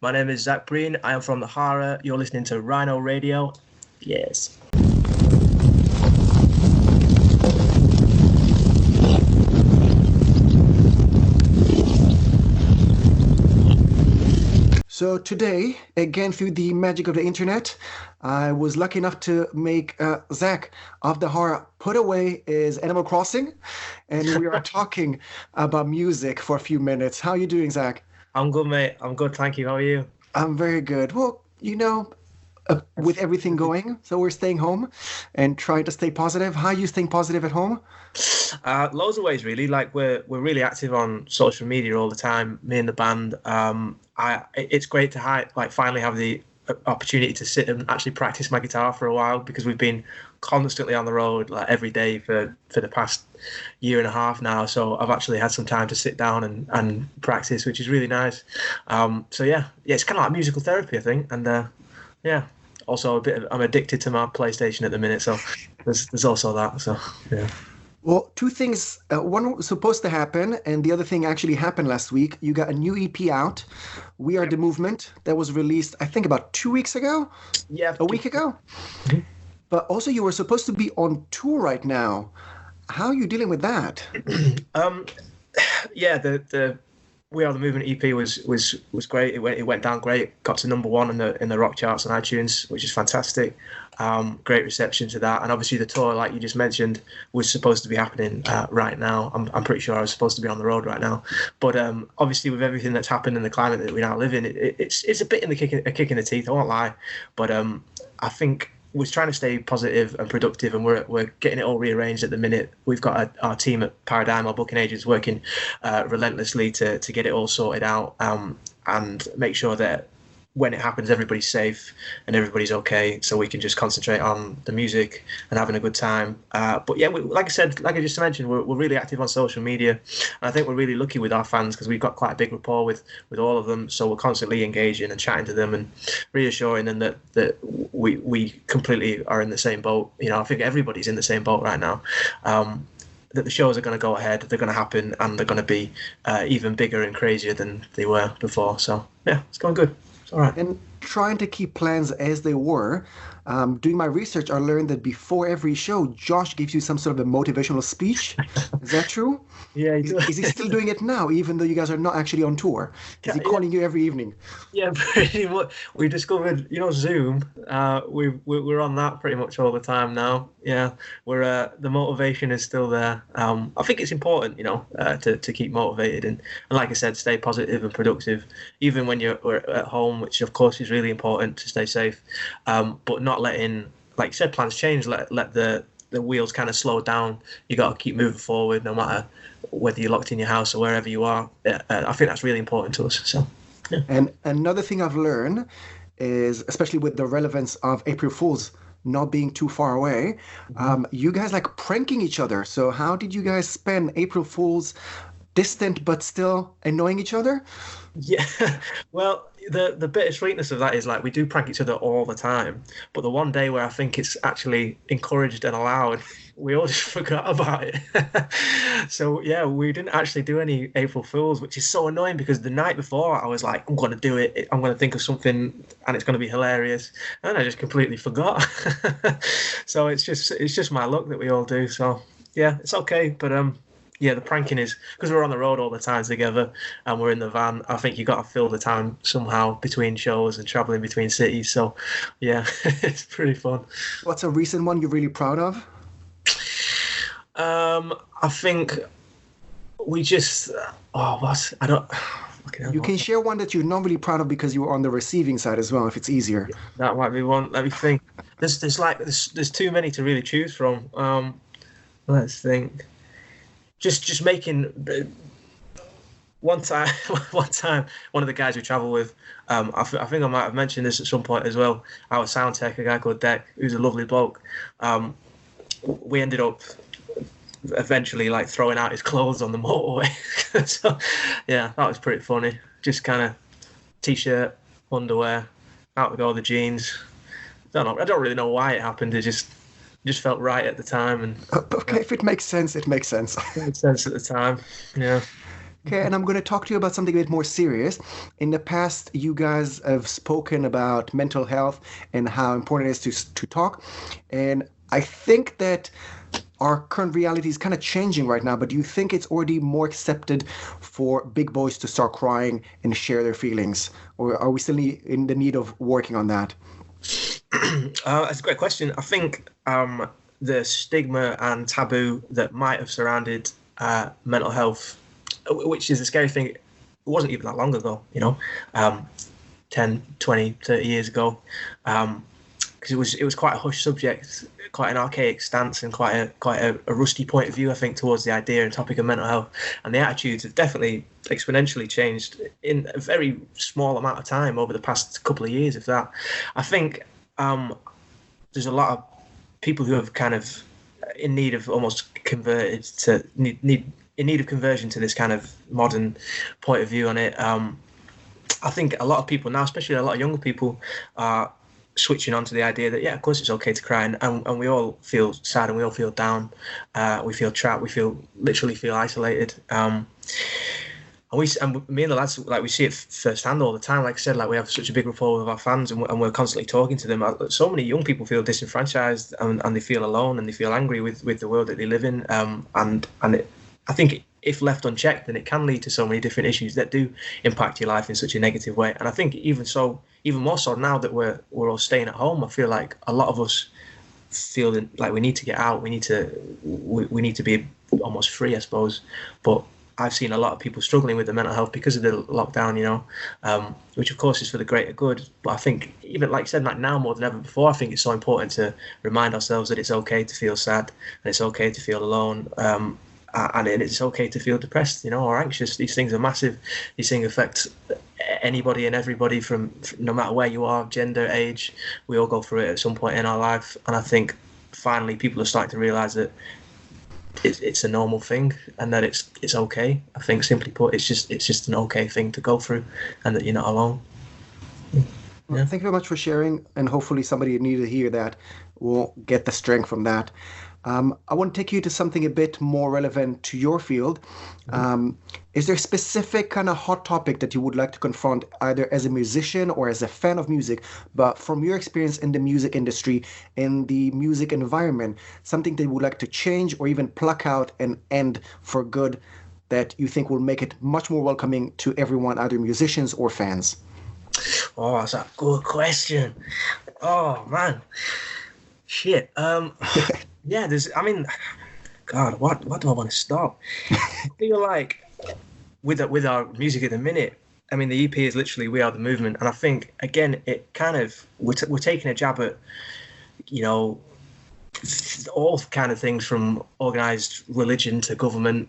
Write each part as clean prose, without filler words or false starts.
My name is Zack Breen. I am from the Hara. You're listening to Rhino Radio. Yes. So today, again through the magic of the internet, I was lucky enough to make Zack of the Hara put away his Animal Crossing, and we are talking about music for a few minutes. How are you doing, Zack? I'm good, mate. I'm good, thank you. How are you? I'm very good. Well, with everything going, so we're staying home and trying to stay positive. How are you staying positive at home? Loads of ways, really. Like we're really active on social media all the time. Me and the band. It's great to finally have the opportunity to sit and actually practice my guitar for a while, because we've been constantly on the road like every day for the past year and a half now. So I've actually had some time to sit down and practice, which is really nice. So yeah, it's kind of like musical therapy, I think. And yeah, also I'm addicted to my PlayStation at the minute, so there's also that. So yeah. Well, two things. One was supposed to happen, and the other thing actually happened last week. You got a new EP out, We Are the Movement, that was released, I think, about 2 weeks ago? Yeah. A week ago? Mm-hmm. But also you were supposed to be on tour right now. How are you dealing with that? Yeah, the We Are the Movement EP was great. It went down great. Got to #1 in the rock charts on iTunes, which is fantastic. Great reception to that, and obviously the tour, like you just mentioned, was supposed to be happening right now. I'm pretty sure I was supposed to be on the road right now, but obviously with everything that's happened in the climate that we now live in, it's a bit in a kick in the teeth. I won't lie, but I think we're trying to stay positive and productive, and we're getting it all rearranged at the minute. We've got our team at Paradigm, our booking agents, working relentlessly to get it all sorted out and make sure that when it happens, everybody's safe and everybody's okay, so we can just concentrate on the music and having a good time. But yeah, like I just mentioned, we're really active on social media, and I think we're really lucky with our fans because we've got quite a big rapport with all of them. So we're constantly engaging and chatting to them and reassuring them that we completely are in the same boat. I think everybody's in the same boat right now. That the shows are going to go ahead, they're going to happen, and they're going to be even bigger and crazier than they were before. So yeah, it's going good. All right. And trying to keep plans as they were. Doing my research, I learned that before every show, Josh gives you some sort of a motivational speech. Is that true? Yeah. Is he still doing it now, even though you guys are not actually on tour? Is he calling you every evening? Yeah, pretty much. We discovered, Zoom. We're on that pretty much all the time now. Yeah, the motivation is still there. I think it's important, to keep motivated and like I said, stay positive and productive, even when you're at home, which of course is really important to stay safe. But not letting, like you said, plans change. Let the wheels kind of slow down. You got to keep moving forward, no matter whether you're locked in your house or wherever you are. I think that's really important to us. So, yeah. And another thing I've learned is, especially with the relevance of April Fools not being too far away, you guys like pranking each other. So how did you guys spend April Fools distant but still annoying each other? Yeah, well, the bittersweetness of that is like we do prank each other all the time, but the one day where I think it's actually encouraged and allowed, we all just forgot about it. So yeah, we didn't actually do any April Fools, which is so annoying because the night before I was like, I'm going to do it. I'm going to think of something and it's going to be hilarious, and I just completely forgot. So it's just my luck that we all do. So yeah, it's okay, but yeah, the pranking is because we're on the road all the time together and we're in the van. I think you got to fill the time somehow between shows and traveling between cities. So, yeah, it's pretty fun. What's a recent one you're really proud of? I think we just I don't. You can share one that you're not really proud of because you were on the receiving side as well, if it's easier. That might be one. Let me think. There's too many to really choose from. Let's think. Just making one time, one of the guys we travel with, I think I might have mentioned this at some point as well. Our sound tech, a guy called Zack, who's a lovely bloke. We ended up eventually like throwing out his clothes on the motorway. So yeah, that was pretty funny. Just kind of t-shirt, underwear, out to go the jeans. I don't really know why it happened. It just felt right at the time, and okay, if it makes sense, it makes sense. It made sense at the time. Yeah. Okay, and I'm going to talk to you about something a bit more serious. In the past, you guys have spoken about mental health and how important it is to talk. And I think that our current reality is kind of changing right now, but do you think it's already more accepted for big boys to start crying and share their feelings? Or are we still in the need of working on that? That's a great question. I think the stigma and taboo that might have surrounded mental health, which is a scary thing, it wasn't even that long ago, 10, 20, 30 years ago, because it was quite a hushed subject, quite an archaic stance, and quite a rusty point of view, I think, towards the idea and topic of mental health. And the attitudes have definitely exponentially changed in a very small amount of time over the past couple of years, if that. I think there's a lot of people who have kind of in need of almost converted to in need of conversion to this kind of modern point of view on it. I think a lot of people now, especially a lot of younger people, are switching on to the idea that, yeah, of course it's okay to cry, and we all feel sad and we all feel down, we feel trapped, we literally feel isolated, and me and the lads, like, we see it firsthand all the time. Like I said, like, we have such a big rapport with our fans, and we're constantly talking to them. So many young people feel disenfranchised, and they feel alone, and they feel angry with the world that they live in, I think if left unchecked, then it can lead to so many different issues that do impact your life in such a negative way. And I think even more so now that we're all staying at home, I feel like a lot of us feel like we need to get out. We need to be almost free, I suppose. But I've seen a lot of people struggling with their mental health because of the lockdown, which of course is for the greater good. But I think, even like I said, like now more than ever before, I think it's so important to remind ourselves that it's okay to feel sad and it's okay to feel alone. And it's okay to feel depressed, or anxious. These things are massive. These things affect anybody and everybody from no matter where you are, gender, age. We all go through it at some point in our life. And I think finally people are starting to realise that it's a normal thing and that it's okay. I think, simply put, it's just an okay thing to go through, and that you're not alone. Well, thank you very much for sharing, and hopefully somebody who needed to hear that will get the strength from that. I want to take you to something a bit more relevant to your field. Is there a specific kind of hot topic that you would like to confront, either as a musician or as a fan of music, but from your experience in the music industry, in the music environment, something that you would like to change or even pluck out and end for good, that you think will make it much more welcoming to everyone, either musicians or fans? Oh, that's a good question. Oh, man. Shit. Yeah, God, what do I want to start? I feel like with our music at the minute, the EP is literally We Are the Movement, and I think, again, it kind of we're taking a jab at all kind of things, from organised religion to government.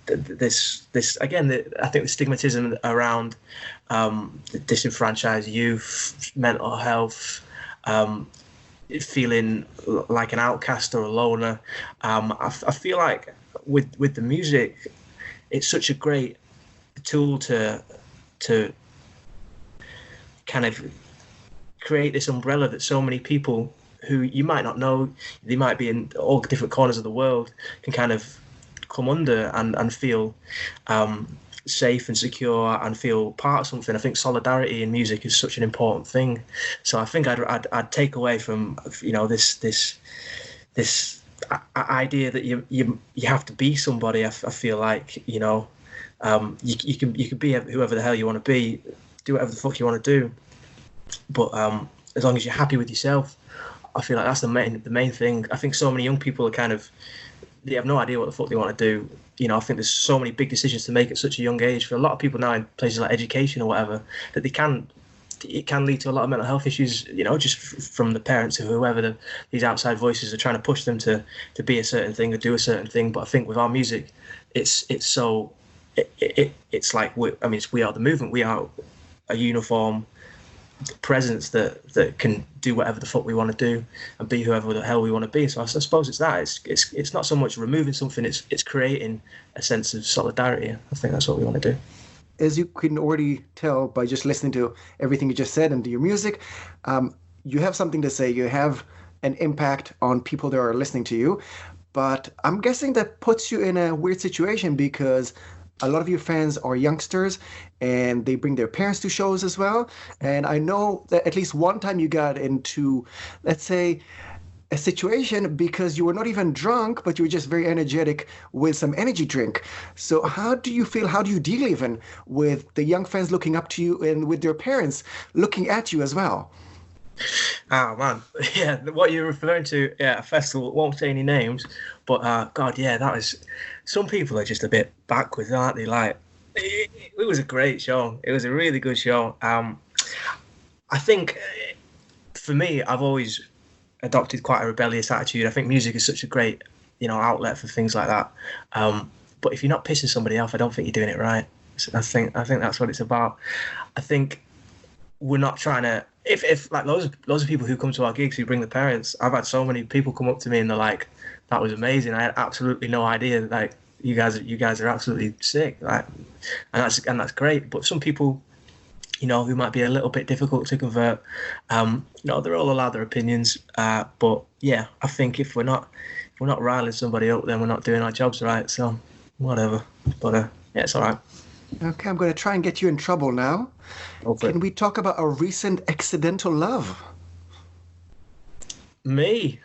This again, I think the stigmatism around the disenfranchised youth, mental health, feeling like an outcast or a loner. I feel like with the music, it's such a great tool to kind of create this umbrella that so many people who you might not know, they might be in all different corners of the world, can kind of come under and feel safe and secure and feel part of something. I think solidarity in music is such an important thing. So I think I'd take away from this idea that you have to be somebody. I feel like you can be whoever the hell you want to be, do whatever the fuck you want to do, but as long as you're happy with yourself, I feel like that's the main thing. I think so many young people are they have no idea what the fuck they want to do. I think there's so many big decisions to make at such a young age for a lot of people now in places like education or whatever, that it can lead to a lot of mental health issues, just from the parents or whoever these outside voices are trying to push them to be a certain thing or do a certain thing. But I think with our music, it's like it's We Are the Movement. We are a uniform presence that can do whatever the fuck we want to do and be whoever the hell we want to be. So I suppose it's that. It's not so much removing something, it's creating a sense of solidarity. I think that's what we want to do. As you can already tell by just listening to everything you just said and to your music, you have something to say. You have an impact on people that are listening to you. But I'm guessing that puts you in a weird situation because a lot of your fans are youngsters and they bring their parents to shows as well. And I know that at least one time you got into, let's say, a situation because you were not even drunk, but you were just very energetic with some energy drink. So how do you feel? How do you deal even with the young fans looking up to you and with their parents looking at you as well? Oh man, yeah, what you're referring to, yeah, a festival, won't say any names, but God, yeah, that was. Some people are just a bit backwards, aren't they? Like, it was a great show. It was a really good show. I think for me, I've always adopted quite a rebellious attitude. I think music is such a great, outlet for things like that. But if you're not pissing somebody off, I don't think you're doing it right. So I think that's what it's about. I think we're not trying to. If like loads of people who come to our gigs who bring the parents, I've had so many people come up to me and they're like, "That was amazing. I had absolutely no idea. Like you guys are absolutely sick. Like, and that's great." But some people, who might be a little bit difficult to convert, they're all allowed their opinions. But yeah, I think if we're not riling somebody up, then we're not doing our jobs right. So whatever. But yeah, it's all right. Okay, I'm going to try and get you in trouble now. Can we talk about a recent accidental love? Me?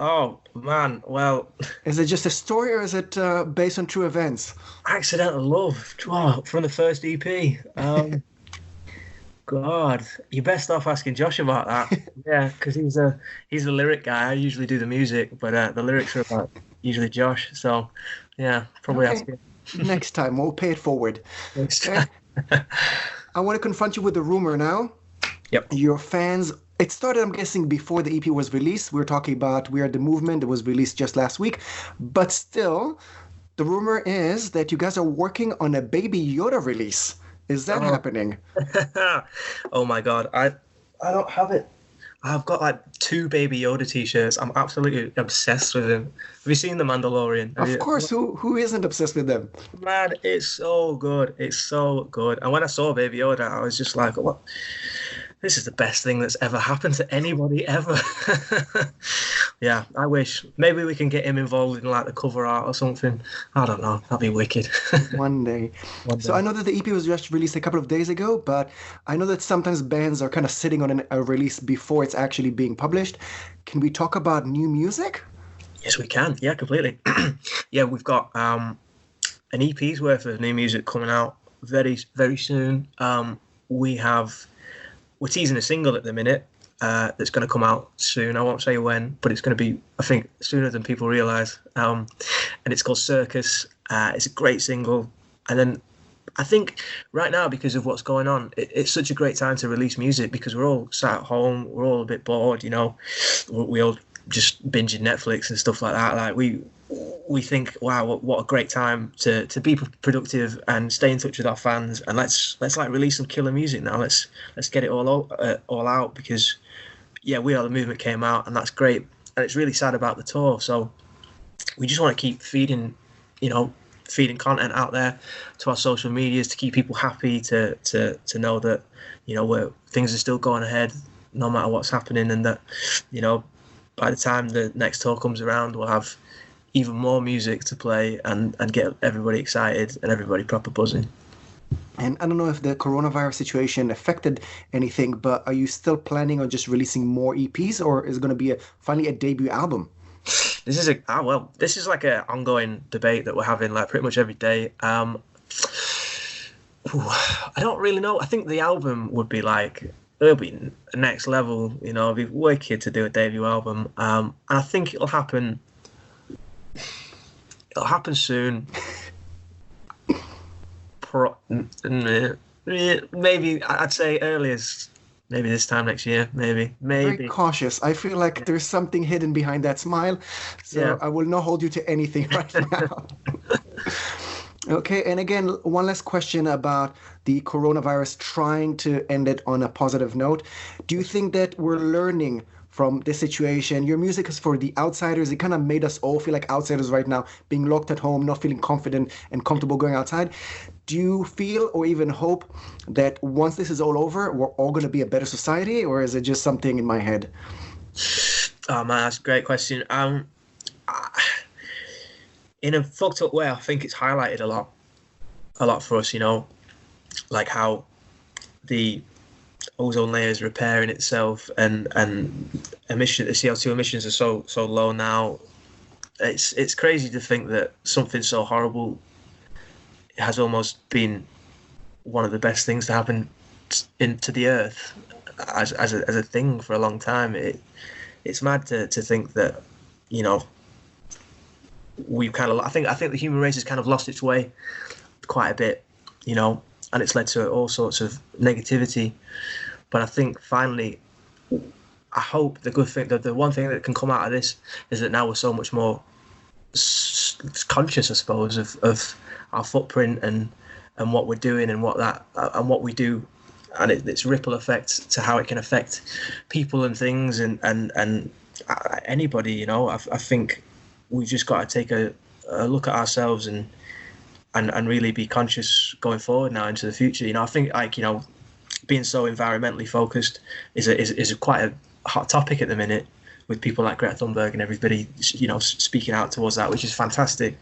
Oh, man. Well... Is it just a story or is it based on true events? Accidental love. Oh, from the first EP. God, you're best off asking Josh about that. Yeah, because he's a lyric guy. I usually do the music, but the lyrics are about usually Josh. So, yeah, probably ask him. Next time, we'll pay it forward. Okay. I want to confront you with a rumor now. Yep. Your fans, it started, I'm guessing, before the EP was released. We were talking about We Are the Movement. It was released just last week. But still, the rumor is that you guys are working on a Baby Yoda release. Is that happening? Oh my God. I don't have it. I've got like 2 Baby Yoda t-shirts. I'm absolutely obsessed with him. Have you seen The Mandalorian? Of course. Who isn't obsessed with them? Man, it's so good. It's so good. And when I saw Baby Yoda, I was just like, what? This is the best thing that's ever happened to anybody ever. Yeah, I wish. Maybe we can get him involved in like the cover art or something. I don't know. That'd be wicked. One day. So I know that the EP was just released a couple of days ago, but I know that sometimes bands are kind of sitting on a release before it's actually being published. Can we talk about new music? Yes, we can. Yeah, completely. Yeah, we've got an EP's worth of new music coming out very, very soon. We're teasing a single at the minute that's going to come out soon. I won't say when, but it's going to be, I think, sooner than people realise. And it's called Circus. It's a great single. And then I think right now, because of what's going on, it's such a great time to release music because we're all sat at home. We're all a bit bored, We all just binging Netflix and stuff like that. Like we think, wow, what a great time to be productive and stay in touch with our fans, and let's like release some killer music now. Let's get it all out because yeah, We Are the Movement came out and that's great, and it's really sad about the tour. So we just want to keep feeding content out there to our social medias to keep people happy to know that where things are still going ahead no matter what's happening, and that by the time the next tour comes around, we'll have even more music to play and get everybody excited and everybody proper buzzing. And I don't know if the coronavirus situation affected anything, but are you still planning on just releasing more EPs, or is it going to be finally a debut album? This is like an ongoing debate that we're having like pretty much every day. I don't really know. I think the album would be it'll be next level, it'd be wicked to do a debut album. And I think it'll happen soon. Maybe I'd say earliest, maybe this time next year, maybe. Very cautious. I feel like there's something hidden behind that smile, so yeah. I will not hold you to anything right now. Okay, and again, one last question about the coronavirus, trying to end it on a positive note. Do you think that we're learning from this situation? Your music is for the outsiders. It kind of made us all feel like outsiders right now, being locked at home, not feeling confident and comfortable going outside. Do you feel or even hope that once this is all over, we're all going to be a better society, or is it just something in my head? Oh man, that's a great question. in a fucked up way, I think it's highlighted a lot for us, you know, like how the ozone layer is repairing itself, and the CO2 emissions are so low now. It's crazy to think that something so horrible has almost been one of the best things to happen into the earth as a thing for a long time. It's mad to think that, you know, we've kind of, I think the human race has kind of lost its way quite a bit, you know, and it's led to all sorts of negativity. But I think finally, I hope the good thing, the one thing that can come out of this is that now we're so much more conscious, I suppose, of our footprint and what we're doing and what we do, and its ripple effect to how it can affect people and things and anybody, you know. I think we've just got to take a look at ourselves and really be conscious going forward now into the future. You know, I think, like, you know, being so environmentally focused is quite a hot topic at the minute, with people like Greta Thunberg and everybody, you know, speaking out towards that, which is fantastic.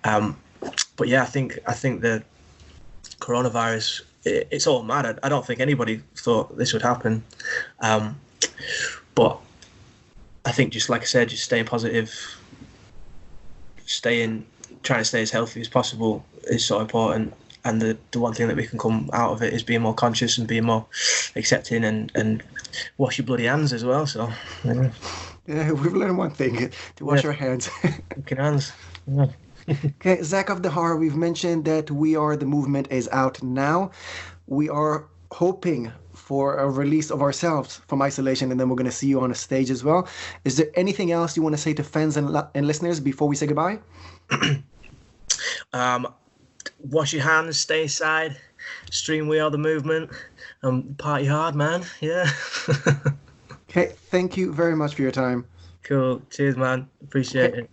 But yeah, I think the coronavirus, it's all mad. I don't think anybody thought this would happen. But I think, just like I said, just staying positive, trying to stay as healthy as possible is so important. And the one thing that we can come out of it is being more conscious and being more accepting and wash your bloody hands as well. So yeah, we've learned one thing: to wash our hands. Fucking hands. Yeah. Okay, Zack of the Hara, we've mentioned that We Are the Movement is out now. We are hoping for a release of ourselves from isolation, and then we're going to see you on a stage as well. Is there anything else you want to say to fans and listeners before we say goodbye? Wash your hands, stay inside, stream We Are the Movement, and party hard, man. Yeah. Okay, thank you very much for your time. Cool. Cheers, man. Appreciate it.